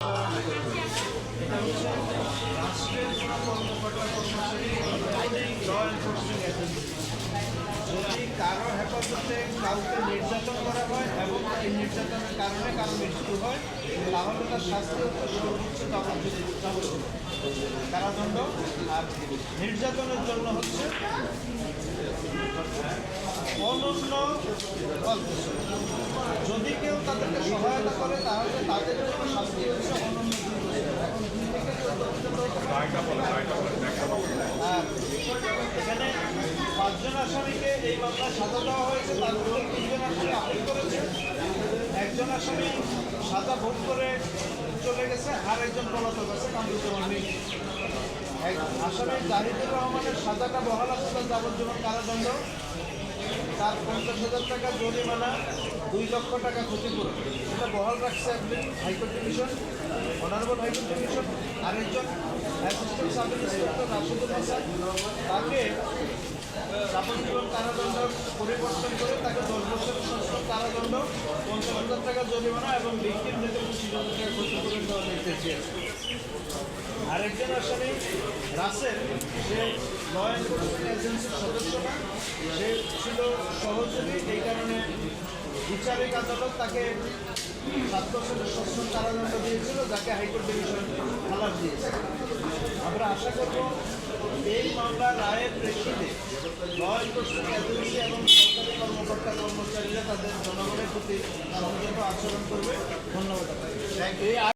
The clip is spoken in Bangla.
এটা হচ্ছে রাষ্ট্রের কোনো কর্মকর্তা কর্মচারী ল এনফোর্সমেন্ট এজেন্সি যদি কারো হেফাজতে কাউকে নির্যাতন করা হয় এবং এই নির্যাতনের কারণে কারো মৃত্যু হয় তাহলে তার শাস্তি হচ্ছে সর্বোচ্চ কারাদণ্ড। আর নির্যাতনের জন্য হচ্ছে অনন্য যদি কেউ তাদেরকে সহায়তা করে তাহলে তাদের জন্য শাস্তি হচ্ছে অনন্য 2 বছর। আর এখানে 5 জন আসামিকে এই মামলায় সাজা দেওয়া হয়েছে, তার মধ্যে 3 জন আসামি আপিল করেছে, একজন আসামি সাজা ভোগ করে চলে গেছে, আর একজন পলাতক আছে কামরুজ্জামান মির। আসামি জাহিদুর রহমানের সাজাটা বহাল আছে, তার যাবজ্জীবন কারাদণ্ড, তার 50,000 টাকা জরিমানা, 2 লক্ষ টাকা ক্ষতিপূরণ, এটা বহাল রাখছে high court division, honourable high court division. আরেকজন assistant sub inspector Rashidul Hasan, তাকে যাবজ্জীবন কারাদণ্ড পরিবর্তন করে তাকে 10 বছরের সশ্রম কারাদণ্ড, 50,000 টাকা জরিমানা এবং ভিকটিম থেকে 25,000 টাকা ক্ষতিপূরণ দেওয়া নির্দেশ দিয়েছে। আরেকজন আসামি রাসেল, সে ল এনফোর্সমেন্ট এজেন্সির সদস্য না, সে ছিল সহযোগী, এই কারণে বিচারিক আদালত তাকে 7 বছরের সশ্রম কারাদণ্ড দিয়েছিল, যাকে হাইকোর্ট ডিভিশন খালাস দিয়েছে। আমরা আশা করব এই মামলার রায়ের প্রেক্ষিতে ল এনফোর্সমেন্ট এজেন্সি এবং সরকারি কর্মকর্তা কর্মচারীরা তাদের জনগণের প্রতি সংযত আচরণ করবে। ধন্যবাদ।